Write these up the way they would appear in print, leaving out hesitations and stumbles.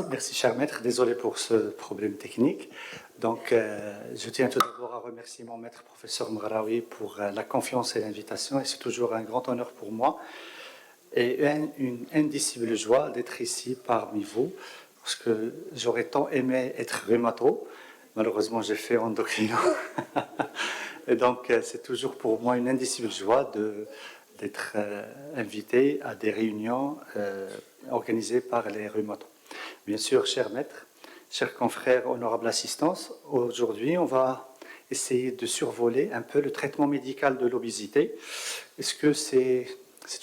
Merci, cher maître. Désolé pour ce problème technique. Donc, je tiens tout d'abord à remercier mon maître, professeur Mgharaoui, pour la confiance et l'invitation. Et c'est toujours un grand honneur pour moi et une indicible joie d'être ici parmi vous, parce que j'aurais tant aimé être rhumato. Malheureusement, j'ai fait endocrino. Et donc, c'est toujours pour moi une indicible joie d'être invité à des réunions organisées par les rhumatos. Bien sûr, cher maître, chers confrères, honorable assistance, aujourd'hui, on va essayer de survoler un peu le traitement médical de l'obésité. Est-ce que c'est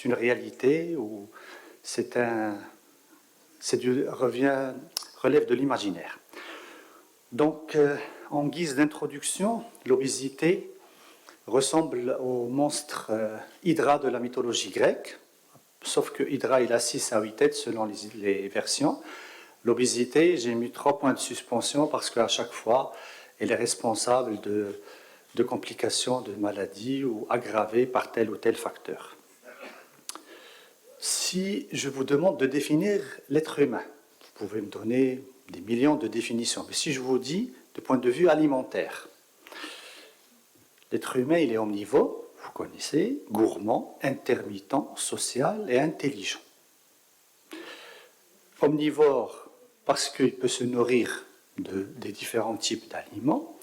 une réalité ou relève de l'imaginaire? Donc, en guise d'introduction, l'obésité ressemble au monstre Hydra de la mythologie grecque, sauf que Hydra, il a 6 à 8 têtes selon les versions. L'obésité, j'ai mis 3 points de suspension parce qu'à chaque fois, elle est responsable de complications de maladies ou aggravées par tel ou tel facteur. Si je vous demande de définir l'être humain, vous pouvez me donner des millions de définitions, mais si je vous dis de point de vue alimentaire, l'être humain, il est omnivore, vous connaissez, gourmand, intermittent, social et intelligent. Omnivore parce qu'il peut se nourrir des différents types d'aliments,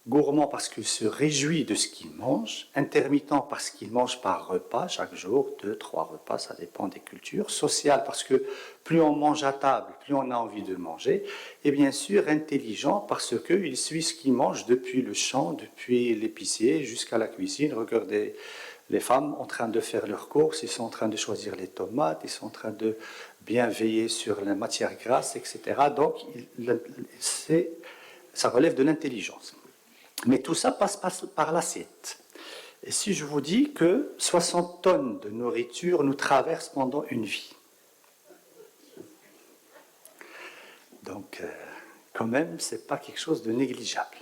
gourmand parce qu'il se réjouit de ce qu'il mange, intermittent parce qu'il mange par repas, chaque jour, 2, 3 repas, ça dépend des cultures, social parce que plus on mange à table, plus on a envie de manger, et bien sûr intelligent parce qu'il suit ce qu'il mange depuis le champ, depuis l'épicier jusqu'à la cuisine. Regardez les femmes en train de faire leurs courses, ils sont en train de choisir les tomates, ils sont en train de bien veiller sur la matière grasse, etc. Donc ça relève de l'intelligence. Mais tout ça passe par l'assiette. Et si je vous dis que 60 tonnes de nourriture nous traversent pendant une vie, donc quand même, ce n'est pas quelque chose de négligeable.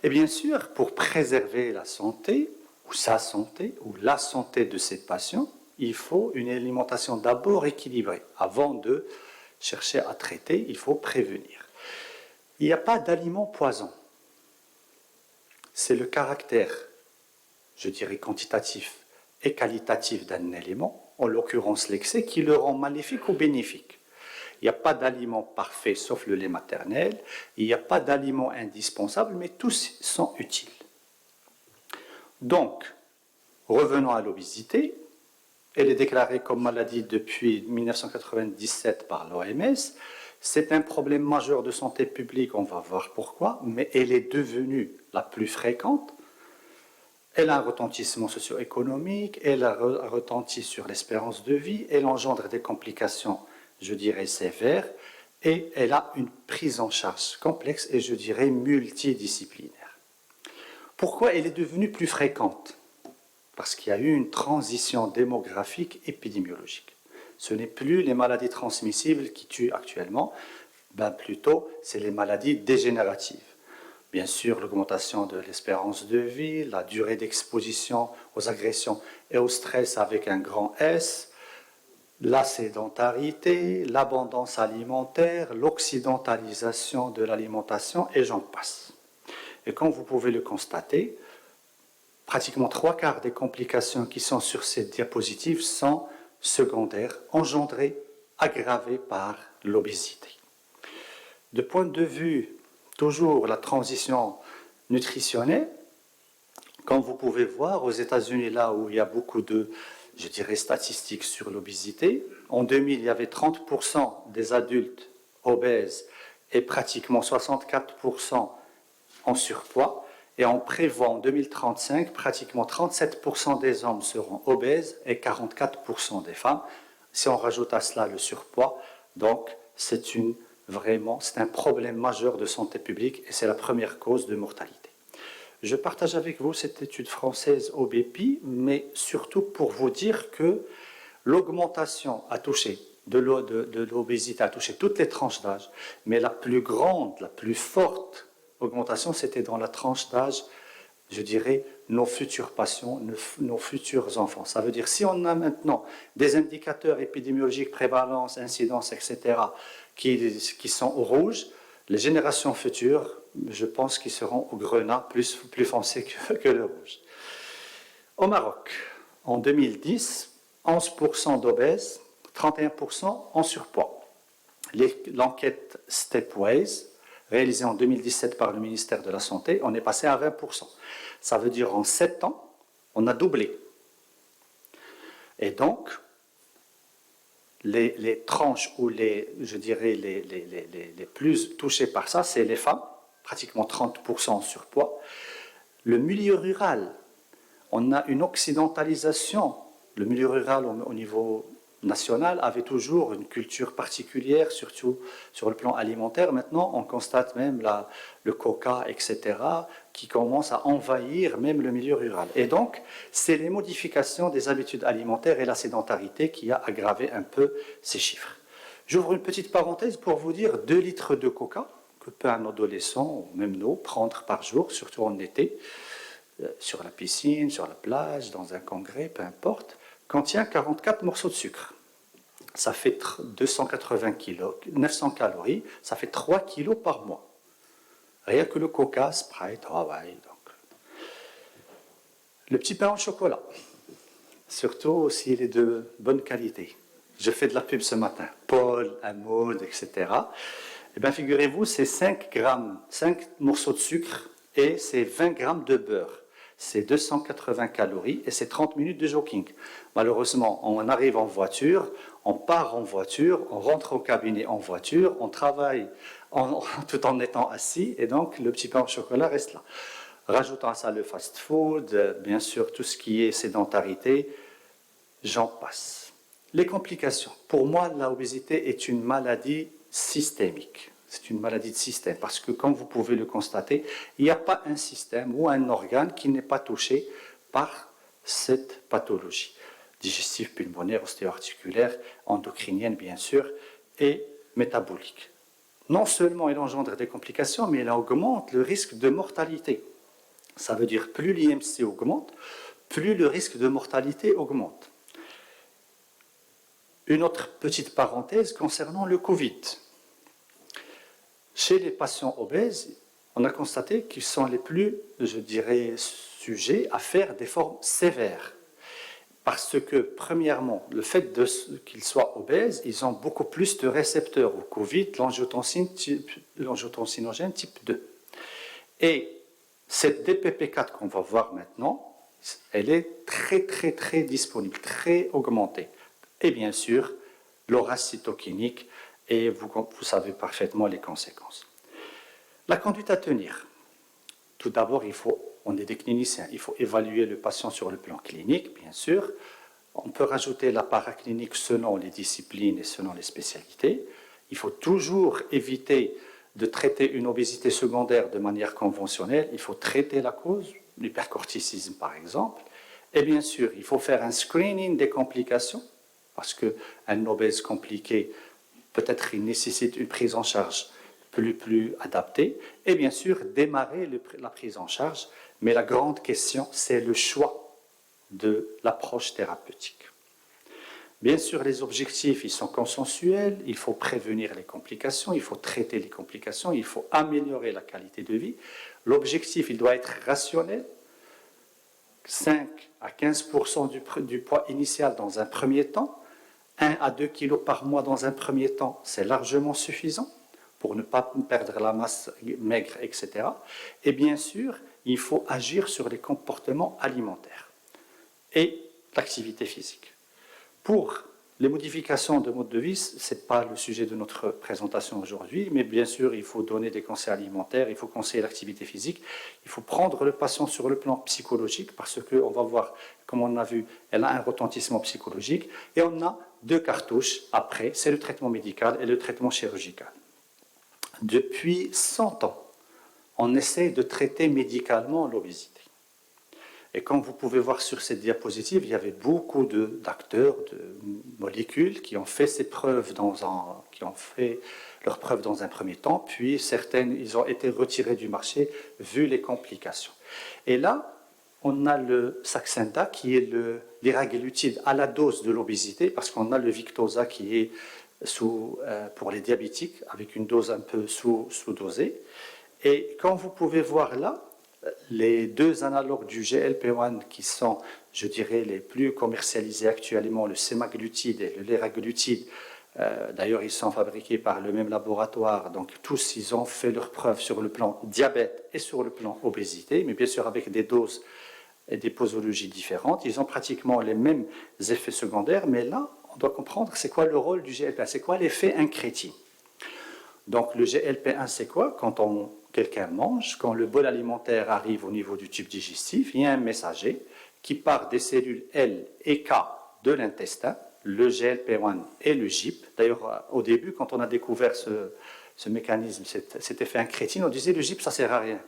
Et bien sûr, pour préserver la santé, ou sa santé, ou la santé de ces patients, il faut une alimentation d'abord équilibrée. Avant de chercher à traiter, il faut prévenir. Il n'y a pas d'aliments poison. C'est le caractère, je dirais, quantitatif et qualitatif d'un élément, en l'occurrence l'excès, qui le rend maléfique ou bénéfique. Il n'y a pas d'aliment parfait sauf le lait maternel, il n'y a pas d'aliment indispensable, mais tous sont utiles. Donc, revenons à l'obésité. Elle est déclarée comme maladie depuis 1997 par l'OMS. C'est un problème majeur de santé publique, on va voir pourquoi, mais elle est devenue la plus fréquente. Elle a un retentissement socio-économique, elle a un retenti sur l'espérance de vie, elle engendre des complications, je dirais, sévères, et elle a une prise en charge complexe et, je dirais, multidisciplinaire. Pourquoi elle est devenue plus fréquente? Parce qu'il y a eu une transition démographique épidémiologique. Ce n'est plus les maladies transmissibles qui tuent actuellement, plutôt c'est les maladies dégénératives. Bien sûr, l'augmentation de l'espérance de vie, la durée d'exposition aux agressions et au stress avec un grand S, la sédentarité, l'abondance alimentaire, l'occidentalisation de l'alimentation et j'en passe. Et comme vous pouvez le constater, pratiquement 3/4 des complications qui sont sur cette diapositive sont secondaires, engendrées, aggravées par l'obésité. De point de vue, toujours la transition nutritionnelle, comme vous pouvez voir, aux États-Unis, là où il y a beaucoup de, je dirais, statistiques sur l'obésité, en 2000, il y avait 30% des adultes obèses et pratiquement 64% en surpoids. Et on prévoit en 2035, pratiquement 37% des hommes seront obèses et 44% des femmes. Si on rajoute à cela le surpoids, donc c'est un problème majeur de santé publique et c'est la première cause de mortalité. Je partage avec vous cette étude française OBEPI, mais surtout pour vous dire que l'augmentation a touché de l'obésité a touché toutes les tranches d'âge, mais la plus grande, la plus forte augmentation, c'était dans la tranche d'âge, je dirais, nos futurs patients, nos futurs enfants. Ça veut dire, si on a maintenant des indicateurs épidémiologiques, prévalence, incidence, etc., qui sont au rouge, les générations futures, je pense qu'ils seront au grenat plus foncé que le rouge. Au Maroc, en 2010, 11% d'obèses, 31% en surpoids. L'enquête Stepways, réalisée en 2017 par le ministère de la Santé, on est passé à 20%. Ça veut dire en 7 ans, on a doublé. Et donc, les tranches ou je dirais les plus touchées par ça, c'est les femmes, pratiquement 30% en surpoids. Le milieu rural, on a une occidentalisation. Le milieu rural au niveau national avait toujours une culture particulière, surtout sur le plan alimentaire. Maintenant, on constate même le coca, etc., qui commence à envahir même le milieu rural. Et donc, c'est les modifications des habitudes alimentaires et la sédentarité qui a aggravé un peu ces chiffres. J'ouvre une petite parenthèse pour vous dire 2 litres de coca que peut un adolescent, ou même nous, prendre par jour, surtout en été, sur la piscine, sur la plage, dans un congrès, peu importe, contient 44 morceaux de sucre. Ça fait 280 kilos, 900 calories, ça fait 3 kilos par mois. Rien que le coca, Sprite, Hawaii. Donc. Le petit pain au chocolat, surtout s'il est de bonne qualité. Je fais de la pub ce matin, Paul, Hamoud, etc. Eh bien, figurez-vous, c'est 5 morceaux de sucre et c'est 20 grammes de beurre. C'est 280 calories et c'est 30 minutes de jogging. Malheureusement, on arrive en voiture, on part en voiture, on rentre au cabinet en voiture, on travaille tout en étant assis et donc le petit pain au chocolat reste là. Rajoutons à ça le fast-food, bien sûr tout ce qui est sédentarité, j'en passe. Les complications. Pour moi, l'obésité est une maladie systémique. C'est une maladie de système parce que, comme vous pouvez le constater, il n'y a pas un système ou un organe qui n'est pas touché par cette pathologie. Digestive, pulmonaire, ostéo-articulaire, endocrinienne, bien sûr, et métabolique. Non seulement elle engendre des complications, mais elle augmente le risque de mortalité. Ça veut dire plus l'IMC augmente, plus le risque de mortalité augmente. Une autre petite parenthèse concernant le Covid. Chez les patients obèses, on a constaté qu'ils sont les plus, je dirais, sujets à faire des formes sévères. Parce que, premièrement, le fait qu'ils soient obèses, ils ont beaucoup plus de récepteurs au Covid, l'angiotensinogène type 2. Et cette DPP4 qu'on va voir maintenant, elle est très, très, très disponible, très augmentée. Et bien sûr, l'aura cytokinique, et vous savez parfaitement les conséquences. La conduite à tenir. Tout d'abord, on est des cliniciens, il faut évaluer le patient sur le plan clinique, bien sûr. On peut rajouter la paraclinique selon les disciplines et selon les spécialités. Il faut toujours éviter de traiter une obésité secondaire de manière conventionnelle. Il faut traiter la cause, l'hypercorticisme par exemple. Et bien sûr, il faut faire un screening des complications, parce qu'un obèse compliqué, peut-être il nécessite une prise en charge plus adaptée, et bien sûr démarrer la prise en charge, mais la grande question, c'est le choix de l'approche thérapeutique. Bien sûr, les objectifs, ils sont consensuels, il faut prévenir les complications, il faut traiter les complications, il faut améliorer la qualité de vie. L'objectif, il doit être rationnel, 5 à 15% du poids initial dans un premier temps, 1 à 2 kg par mois dans un premier temps, c'est largement suffisant pour ne pas perdre la masse maigre, etc. Et bien sûr, il faut agir sur les comportements alimentaires et l'activité physique. Pour les modifications de mode de vie, ce n'est pas le sujet de notre présentation aujourd'hui, mais bien sûr, il faut donner des conseils alimentaires, il faut conseiller l'activité physique, il faut prendre le patient sur le plan psychologique, parce qu'on va voir, comme on a vu, elle a un retentissement psychologique, et on a 2 cartouches après, c'est le traitement médical et le traitement chirurgical. Depuis 100 ans, on essaie de traiter médicalement l'obésité. Et comme vous pouvez voir sur cette diapositive, il y avait beaucoup d'acteurs, de molécules qui ont fait leurs preuves dans un premier temps, puis certaines, ils ont été retirés du marché vu les complications. Et là, on a le Saxenda qui est l'iraglutide à la dose de l'obésité, parce qu'on a le Victoza qui est pour les diabétiques, avec une dose un peu sous-dosée. Et comme vous pouvez voir là, les deux analogues du GLP-1 qui sont, je dirais, les plus commercialisés actuellement, le sémaglutide et le liraglutide, d'ailleurs, ils sont fabriqués par le même laboratoire, donc tous, ils ont fait leurs preuves sur le plan diabète et sur le plan obésité, mais bien sûr avec des doses et des posologies différentes. Ils ont pratiquement les mêmes effets secondaires, mais là, on doit comprendre c'est quoi le rôle du GLP-1, c'est quoi l'effet incrétine. Donc le GLP-1, c'est quoi? Quand quelqu'un mange, quand le bol alimentaire arrive au niveau du tube digestif, il y a un messager qui part des cellules L et K de l'intestin, le GLP-1 et le GIP. D'ailleurs, au début, quand on a découvert ce mécanisme, cet effet incrétine, on disait le GIP, ça ne sert à rien.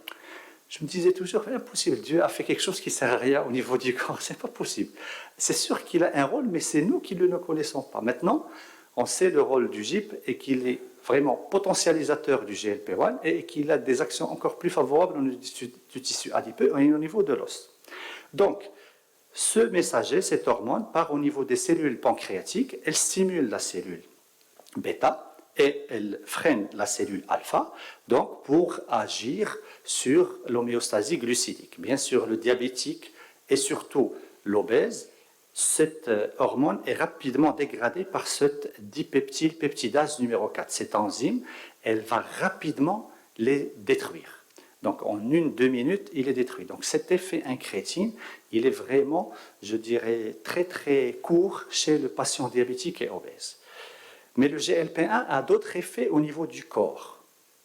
Je me disais toujours, c'est impossible, Dieu a fait quelque chose qui ne sert à rien au niveau du corps, c'est pas possible. C'est sûr qu'il a un rôle, mais c'est nous qui ne le connaissons pas. Maintenant, on sait le rôle du GIP et qu'il est vraiment potentialisateur du GLP-1 et qu'il a des actions encore plus favorables au niveau du tissu adipeux et au niveau de l'os. Donc, ce messager, cette hormone, part au niveau des cellules pancréatiques, elle stimule la cellule bêta et elle freine la cellule alpha, donc pour agir sur l'homéostasie glucidique. Bien sûr, le diabétique et surtout l'obèse, cette hormone est rapidement dégradée par cette dipeptylpeptidase numéro 4. Cette enzyme, elle va rapidement les détruire. Donc, en 1-2 minutes, il est détruit. Donc, cet effet incrétine, il est vraiment, je dirais, très, très court chez le patient diabétique et obèse. Mais le GLP-1 a d'autres effets au niveau du corps,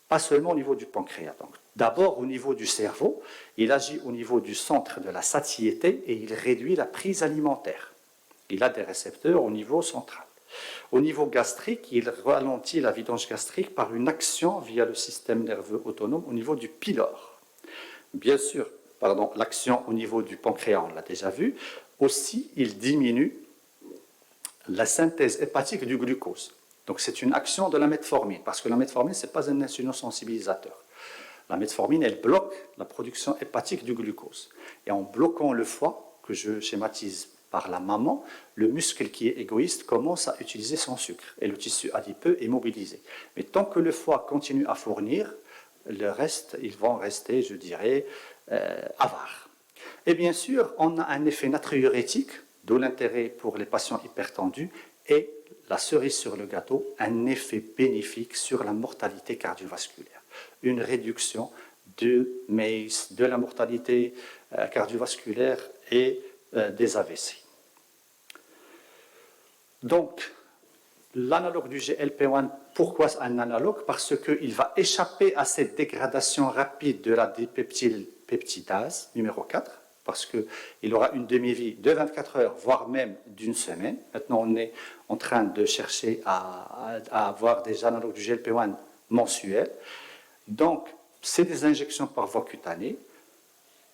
pas seulement au niveau du pancréas. Donc, d'abord, au niveau du cerveau, il agit au niveau du centre de la satiété et il réduit la prise alimentaire. Il a des récepteurs au niveau central. Au niveau gastrique, il ralentit la vidange gastrique par une action via le système nerveux autonome au niveau du pylore. Bien sûr, l'action au niveau du pancréas, on l'a déjà vu. Aussi, il diminue la synthèse hépatique du glucose. Donc, c'est une action de la metformine, parce que la metformine, ce n'est pas un insulinosensibilisateur. La metformine, elle bloque la production hépatique du glucose. Et en bloquant le foie, que je schématise par la maman, le muscle qui est égoïste commence à utiliser son sucre et le tissu adipeux est mobilisé. Mais tant que le foie continue à fournir, le reste, ils vont rester, je dirais, avares. Et bien sûr, on a un effet natriurétique, d'où l'intérêt pour les patients hypertendus, et la cerise sur le gâteau, un effet bénéfique sur la mortalité cardiovasculaire. Une réduction de MACE, de la mortalité cardiovasculaire et des AVC. Donc, l'analogue du GLP-1, pourquoi un analogue? Parce qu'il va échapper à cette dégradation rapide de la dipeptylpeptidase numéro 4, parce qu'il aura une demi-vie de 24 heures, voire même d'une semaine. Maintenant, on est en train de chercher à avoir des analogues du GLP-1 mensuels. Donc, c'est des injections par voie cutanée.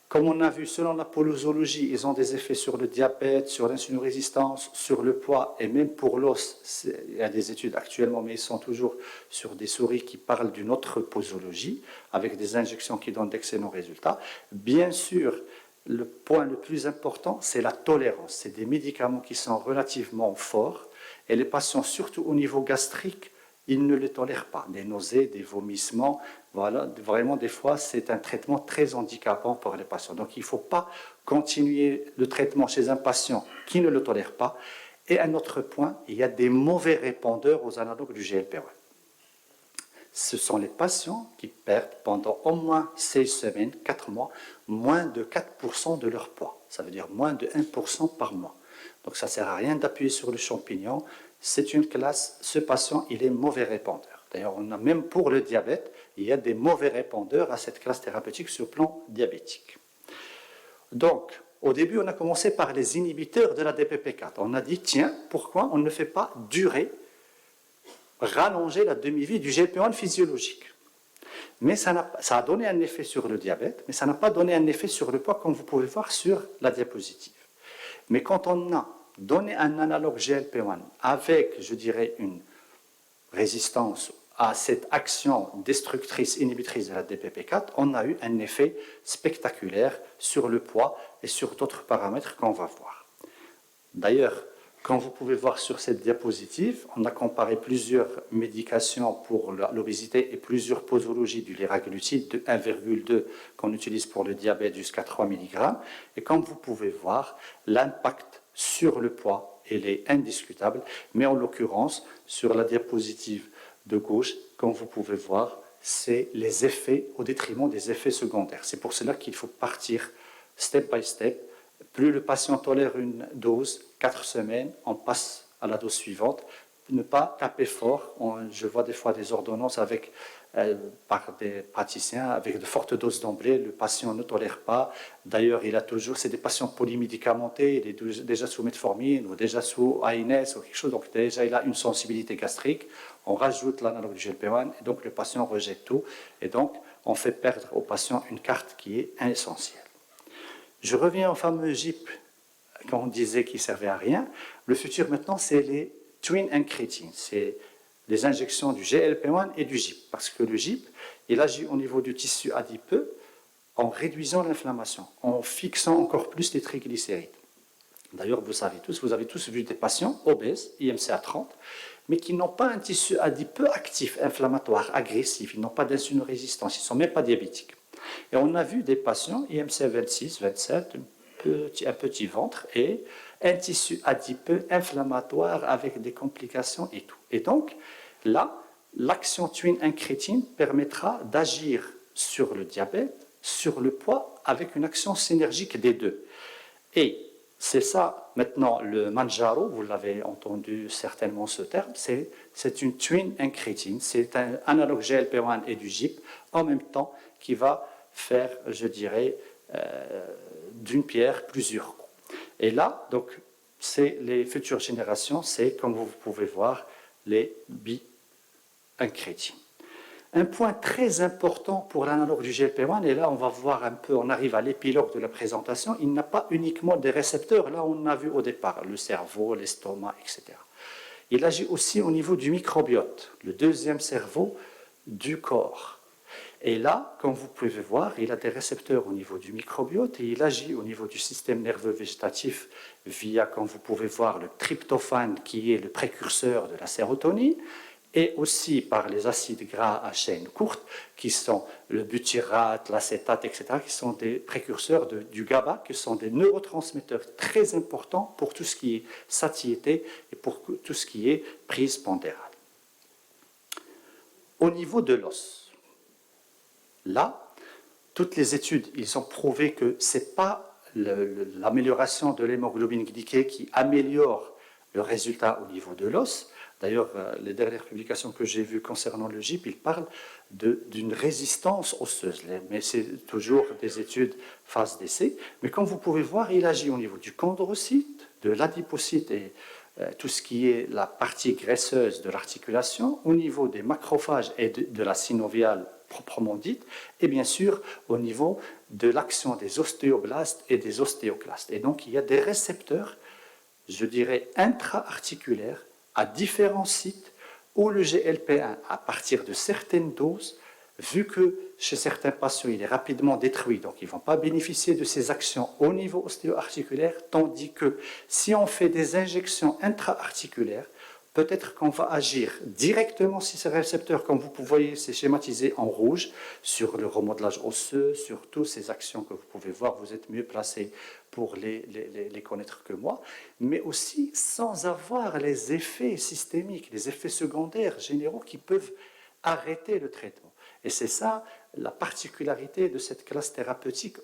Comme on a vu, selon la posologie, ils ont des effets sur le diabète, sur l'insulinorésistance, sur le poids et même pour l'os. Il y a des études actuellement, mais ils sont toujours sur des souris qui parlent d'une autre posologie, avec des injections qui donnent d'excellents résultats. Bien sûr, le point le plus important, c'est la tolérance. C'est des médicaments qui sont relativement forts et les patients, surtout au niveau gastrique, ils ne les tolèrent pas. Des nausées, des vomissements, voilà, vraiment des fois c'est un traitement très handicapant pour les patients. Donc il ne faut pas continuer le traitement chez un patient qui ne le tolère pas. Et un autre point, il y a des mauvais répondeurs aux analogues du GLP-1. Ce sont les patients qui perdent pendant au moins 16 semaines, 4 mois, moins de 4% de leur poids. Ça veut dire moins de 1% par mois. Donc ça ne sert à rien d'appuyer sur le champignon. C'est une classe, ce patient, il est mauvais répondeur. D'ailleurs, on a même pour le diabète, il y a des mauvais répondeurs à cette classe thérapeutique sur le plan diabétique. Donc, au début, on a commencé par les inhibiteurs de la DPP4. On a dit, tiens, pourquoi on ne fait pas durer, rallonger la demi-vie du GLP-1 physiologique? Mais ça a donné un effet sur le diabète, mais ça n'a pas donné un effet sur le poids, comme vous pouvez voir sur la diapositive. Mais quand on a donné un analogue GLP-1 avec, je dirais, une résistance à cette action destructrice, inhibitrice de la DPP4, on a eu un effet spectaculaire sur le poids et sur d'autres paramètres qu'on va voir. D'ailleurs, Comme vous pouvez voir sur cette diapositive, on a comparé plusieurs médications pour l'obésité et plusieurs posologies du liraglutide de 1,2 qu'on utilise pour le diabète jusqu'à 3 mg. Et comme vous pouvez voir, l'impact sur le poids, il est indiscutable, mais en l'occurrence, sur la diapositive de gauche, comme vous pouvez voir, c'est les effets au détriment des effets secondaires. C'est pour cela qu'il faut partir step by step. Plus le patient tolère une dose, 4 semaines, on passe à la dose suivante. Ne pas taper fort. Je vois des fois des ordonnances par des praticiens avec de fortes doses d'emblée. Le patient ne tolère pas. D'ailleurs, c'est des patients polymédicamentés. Il est déjà sous metformine ou déjà sous AINES ou quelque chose. Donc déjà, il a une sensibilité gastrique. On rajoute l'analogue du GLP-1 et donc le patient rejette tout. Et donc, on fait perdre au patient une carte qui est essentielle. Je reviens au fameux GIP, quand on disait qu'il ne servait à rien. Le futur maintenant, c'est les twin incretins. C'est les injections du GLP-1 et du GIP. Parce que le GIP, il agit au niveau du tissu adipeux en réduisant l'inflammation, en fixant encore plus les triglycérides. D'ailleurs, vous avez tous vu des patients obèses, IMC à 30, mais qui n'ont pas un tissu adipeux actif, inflammatoire, agressif. Ils n'ont pas d'insulinorésistance, ils ne sont même pas diabétiques. Et on a vu des patients, IMC 26, 27, un petit ventre et un tissu adipeux inflammatoire avec des complications et tout. Et donc, là, l'action twin incrétine permettra d'agir sur le diabète, sur le poids, avec une action synergique des deux. Et c'est ça, maintenant, le Manjaro, vous l'avez entendu certainement ce terme, c'est une twin incrétine, c'est un analogue GLP-1 et du GIP en même temps qui va faire, je dirais, d'une pierre plusieurs coups. Et là, donc, c'est les futures générations, c'est, comme vous pouvez voir, les bi-incrétines. Un point très important pour l'analogue du GLP-1, et là on va voir un peu, on arrive à l'épilogue de la présentation, il n'a pas uniquement des récepteurs, là on a vu au départ, le cerveau, l'estomac, etc. Il agit aussi au niveau du microbiote, le deuxième cerveau du corps. Et là, comme vous pouvez voir, il a des récepteurs au niveau du microbiote et il agit au niveau du système nerveux végétatif via, comme vous pouvez voir, le tryptophane qui est le précurseur de la sérotonine, et aussi par les acides gras à chaîne courte, qui sont le butyrate, l'acétate, etc., qui sont des précurseurs du GABA, qui sont des neurotransmetteurs très importants pour tout ce qui est satiété et pour tout ce qui est prise pondérale. Au niveau de l'os, là, toutes les études, ils ont prouvé que ce n'est pas l'amélioration de l'hémoglobine glyquée qui améliore le résultat au niveau de l'os. D'ailleurs, les dernières publications que j'ai vues concernant le GIP, ils parlent d'une résistance osseuse. Mais c'est toujours des études phase d'essai. Mais comme vous pouvez voir, il agit au niveau du chondrocyte, de l'adipocyte et tout ce qui est la partie graisseuse de l'articulation, au niveau des macrophages et de la synoviale proprement dite, et bien sûr au niveau de l'action des ostéoblastes et des ostéoclastes. Et donc, il y a des récepteurs, je dirais, intra-articulaires, à différents sites où le GLP-1, à partir de certaines doses, vu que chez certains patients il est rapidement détruit, donc ils ne vont pas bénéficier de ces actions au niveau ostéo-articulaire, tandis que si on fait des injections intra-articulaires, peut-être qu'on va agir directement sur ces récepteurs, comme vous voyez, c'est schématisé en rouge, sur le remodelage osseux, sur toutes ces actions que vous pouvez voir, vous êtes mieux placé pour les connaître que moi, mais aussi sans avoir les effets systémiques, les effets secondaires généraux qui peuvent arrêter le traitement. Et c'est ça la particularité de cette classe thérapeutique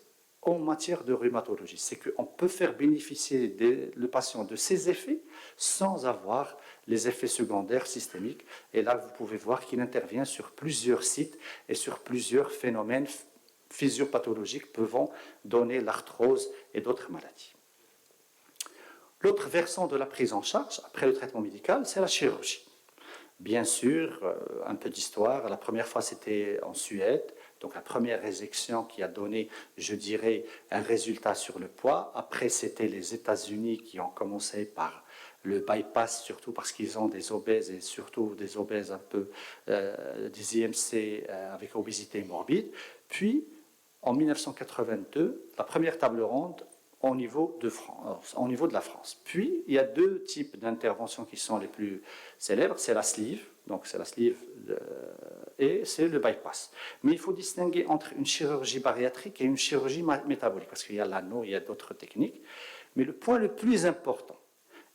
en matière de rhumatologie, c'est qu'on peut faire bénéficier le patient de ces effets sans avoir les effets secondaires systémiques. Et là, vous pouvez voir qu'il intervient sur plusieurs sites et sur plusieurs phénomènes physiopathologiques pouvant donner l'arthrose et d'autres maladies. L'autre versant de la prise en charge, après le traitement médical, c'est la chirurgie. Bien sûr, un peu d'histoire. La première fois, c'était en Suède. Donc la première résection qui a donné, je dirais, un résultat sur le poids. Après, c'était les États-Unis qui ont commencé par le bypass, surtout parce qu'ils ont des obèses et surtout des obèses un peu des IMC avec obésité morbide. Puis, en 1982, la première table ronde au niveau de la France. Puis, il y a deux types d'interventions qui sont les plus célèbres, c'est la sleeve, donc c'est la sleeve et c'est le bypass. Mais il faut distinguer entre une chirurgie bariatrique et une chirurgie métabolique, parce qu'il y a l'anneau, il y a d'autres techniques. Mais le point le plus important,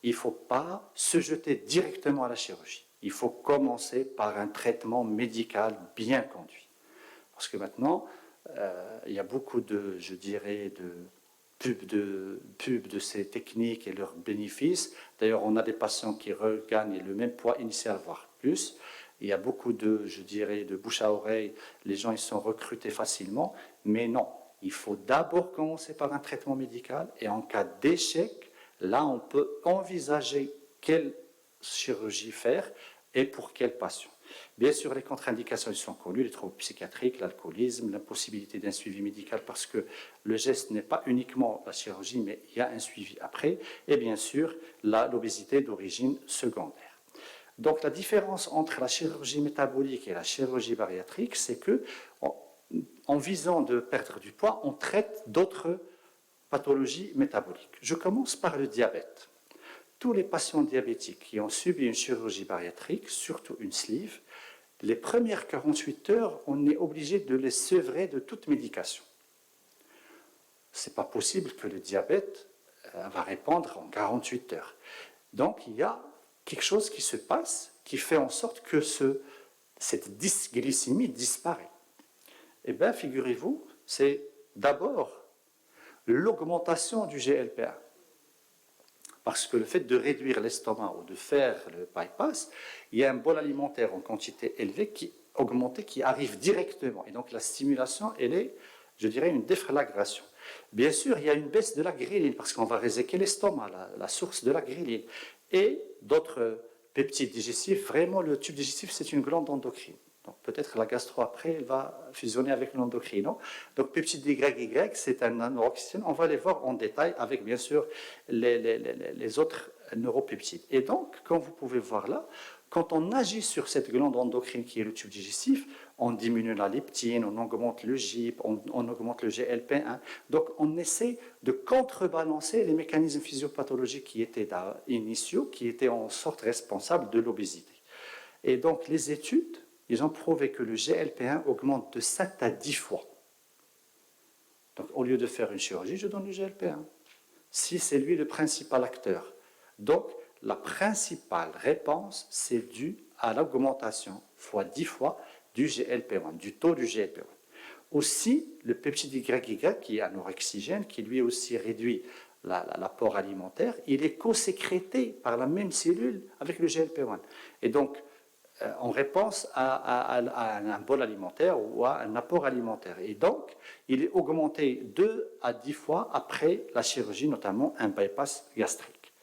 il ne faut pas se jeter directement à la chirurgie. Il faut commencer par un traitement médical bien conduit. Parce que maintenant, il y a beaucoup de, je dirais, pubs de ces techniques et leurs bénéfices. D'ailleurs, on a des patients qui regagnent le même poids initial, voire plus. Il y a beaucoup de, je dirais, de bouche à oreille. Les gens, ils sont recrutés facilement. Mais non, il faut d'abord commencer par un traitement médical. Et en cas d'échec, là, on peut envisager quelle chirurgie faire et pour quel patient. Bien sûr, les contre-indications sont connues, les troubles psychiatriques, l'alcoolisme, l'impossibilité d'un suivi médical parce que le geste n'est pas uniquement la chirurgie, mais il y a un suivi après, et bien sûr, l'obésité d'origine secondaire. Donc la différence entre la chirurgie métabolique et la chirurgie bariatrique, c'est que en visant de perdre du poids, on traite d'autres pathologies métaboliques. Je commence par le diabète. Tous les patients diabétiques qui ont subi une chirurgie bariatrique, surtout une sleeve, les premières 48 heures, on est obligé de les sevrer de toute médication. Ce n'est pas possible que le diabète va répondre en 48 heures. Donc, il y a quelque chose qui se passe qui fait en sorte que cette dysglycémie disparaît. Eh bien, figurez-vous, c'est d'abord l'augmentation du GLP-1. Parce que le fait de réduire l'estomac ou de faire le bypass, il y a un bol alimentaire en quantité élevée augmentée qui arrive directement. Et donc la stimulation, elle est, je dirais, une déflagration. Bien sûr, il y a une baisse de la ghréline parce qu'on va réséquer l'estomac, la source de la ghréline. Et d'autres peptides digestifs, vraiment le tube digestif, c'est une glande endocrine. Donc peut-être la gastro après, elle va fusionner avec l'endocrine. Donc peptide YY, c'est un neuroxygène. On va les voir en détail avec bien sûr les autres neuropeptides. Et donc, comme vous pouvez voir là, quand on agit sur cette glande endocrine qui est le tube digestif, on diminue la leptine, on augmente le GIP, on augmente le GLP-1. Donc on essaie de contrebalancer les mécanismes physiopathologiques qui étaient initiaux, qui étaient en sorte responsables de l'obésité. Et donc les études, ils ont prouvé que le GLP-1 augmente de 7 à 10 fois. Donc, au lieu de faire une chirurgie, je donne le GLP-1. Si c'est lui le principal acteur. Donc, la principale réponse, c'est dû à l'augmentation, fois 10 fois, du GLP-1, du taux du GLP-1. Aussi, le peptide YY, qui est un anorexigen, qui lui aussi réduit l'apport alimentaire, il est co-sécrété par la même cellule avec le GLP-1. Et donc, en réponse à un bol alimentaire ou à un apport alimentaire. Et donc, il est augmenté 2 à 10 fois après la chirurgie, notamment un bypass gastrique.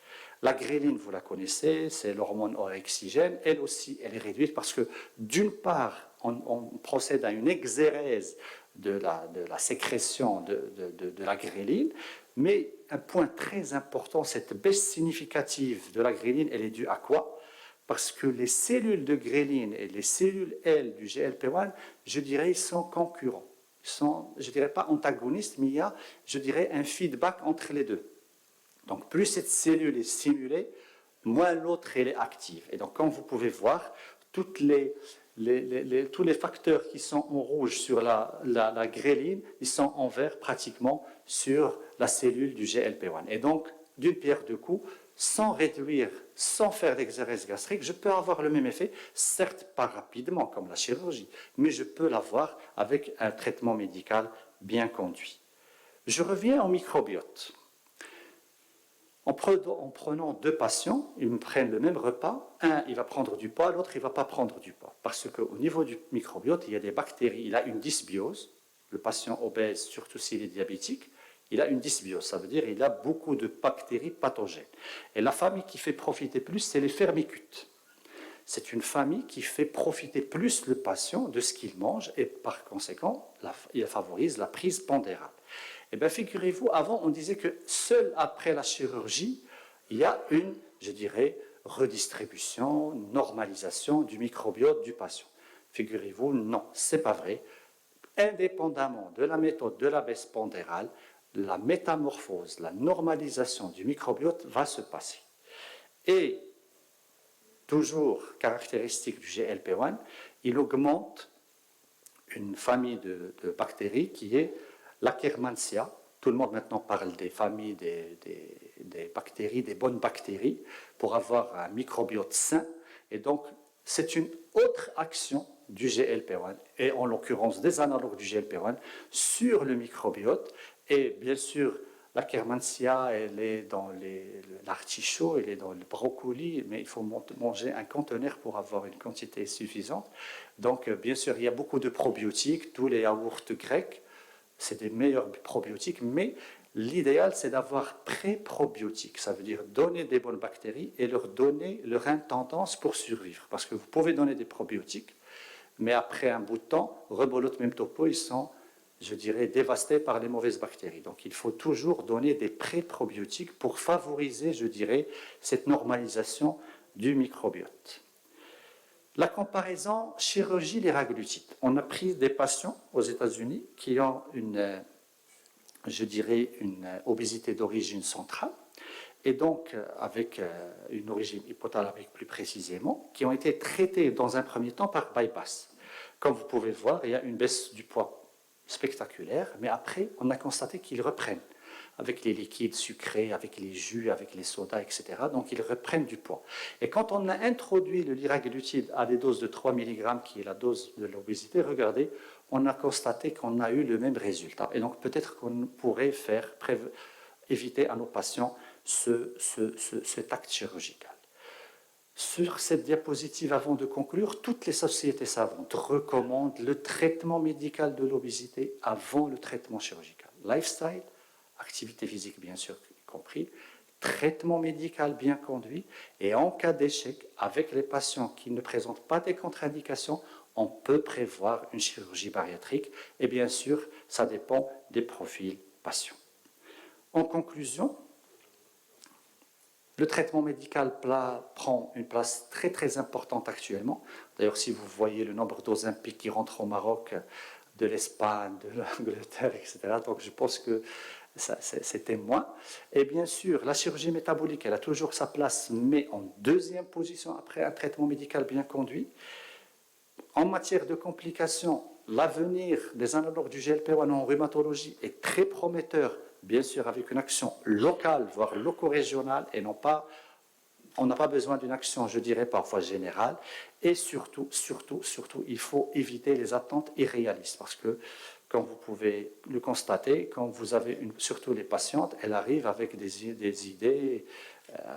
La gréline, vous la connaissez, c'est l'hormone orexigène. Elle aussi, elle est réduite parce que, d'une part, on procède à une exérèse de la sécrétion de la gréline, mais un point très important, cette baisse significative de la gréline, elle est due à quoi ? Parce que les cellules de gréline et les cellules L du GLP-1, je dirais, ils sont concurrents. Ils sont, je ne dirais pas antagonistes, mais il y a, je dirais, un feedback entre les deux. Donc, plus cette cellule est stimulée, moins l'autre elle est active. Et donc, comme vous pouvez voir, tous les facteurs qui sont en rouge sur la gréline, ils sont en vert pratiquement sur la cellule du GLP-1. Et donc, d'une pierre deux coups, sans réduire, sans faire d'exérèse gastrique, je peux avoir le même effet, certes pas rapidement comme la chirurgie, mais je peux l'avoir avec un traitement médical bien conduit. Je reviens au microbiote. En prenant deux patients, ils me prennent le même repas, un il va prendre du poids, l'autre il ne va pas prendre du poids. Parce qu'au niveau du microbiote, il y a des bactéries, il a une dysbiose, le patient obèse, surtout s'il est diabétique, il a une dysbiose, ça veut dire qu'il a beaucoup de bactéries pathogènes. Et la famille qui fait profiter plus, c'est les firmicutes. C'est une famille qui fait profiter plus le patient de ce qu'il mange et par conséquent, il favorise la prise pondérale. Eh bien, figurez-vous, avant, on disait que seul après la chirurgie, il y a une, je dirais, redistribution, normalisation du microbiote du patient. Figurez-vous, non, ce n'est pas vrai. Indépendamment de la méthode de la baisse pondérale, la métamorphose, la normalisation du microbiote va se passer. Et, toujours caractéristique du GLP-1, il augmente une famille de bactéries qui est l'Akkermansia. Tout le monde maintenant parle des familles des bactéries, des bonnes bactéries, pour avoir un microbiote sain. Et donc, c'est une autre action du GLP-1, et en l'occurrence des analogues du GLP-1, sur le microbiote. Et bien sûr, l'Akkermansia, elle est dans l'artichaut, elle est dans le brocoli, mais il faut manger un conteneur pour avoir une quantité suffisante. Donc, bien sûr, il y a beaucoup de probiotiques, tous les yaourts grecs, c'est des meilleurs probiotiques, mais l'idéal, c'est d'avoir pré-probiotiques. Ça veut dire donner des bonnes bactéries et leur donner leur intendance pour survivre. Parce que vous pouvez donner des probiotiques, mais après un bout de temps, rebolote même topo, ils sont, je dirais, dévastés par les mauvaises bactéries. Donc il faut toujours donner des pré-probiotiques pour favoriser, je dirais, cette normalisation du microbiote. La comparaison chirurgie liraglutide. On a pris des patients aux États-Unis qui ont une obésité d'origine centrale, et donc avec une origine hypothalamique plus précisément, qui ont été traités dans un premier temps par bypass. Comme vous pouvez le voir, il y a une baisse du poids spectaculaire, mais après, on a constaté qu'ils reprennent avec les liquides sucrés, avec les jus, avec les sodas, etc. Donc, ils reprennent du poids. Et quand on a introduit le liraglutide à des doses de 3 mg, qui est la dose de l'obésité, regardez, on a constaté qu'on a eu le même résultat. Et donc, peut-être qu'on pourrait éviter à nos patients cet acte chirurgical. Sur cette diapositive, avant de conclure, toutes les sociétés savantes recommandent le traitement médical de l'obésité avant le traitement chirurgical. Lifestyle, activité physique bien sûr y compris, traitement médical bien conduit, et en cas d'échec, avec les patients qui ne présentent pas des contre-indications, on peut prévoir une chirurgie bariatrique, et bien sûr, ça dépend des profils patients. En conclusion, le traitement médical prend une place très très importante actuellement. D'ailleurs, si vous voyez le nombre d'Ozempic qui rentrent au Maroc, de l'Espagne, de l'Angleterre, etc., donc je pense que c'était moins. Et bien sûr, la chirurgie métabolique, elle a toujours sa place, mais en deuxième position après un traitement médical bien conduit. En matière de complications, l'avenir des analogues du GLP-1 en rhumatologie est très prometteur, bien sûr avec une action locale, voire loco-régionale, et non pas, on n'a pas besoin d'une action, je dirais, parfois générale. Et surtout, il faut éviter les attentes irréalistes, parce que, comme vous pouvez le constater, quand vous avez, surtout les patientes, elles arrivent avec des idées,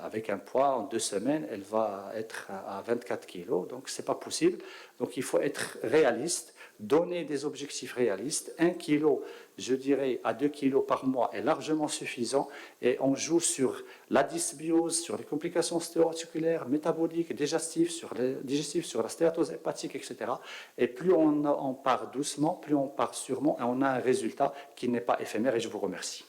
avec un poids, en 2 semaines, elle va être à 24 kg, donc ce n'est pas possible. Donc il faut être réaliste, donner des objectifs réalistes. 1 kg, je dirais, à 2 kg par mois est largement suffisant, et on joue sur la dysbiose, sur les complications ostéo-articulaires, métaboliques, digestives, sur la stéatose hépatique, etc. Et plus on part doucement, plus on part sûrement, et on a un résultat qui n'est pas éphémère, et je vous remercie.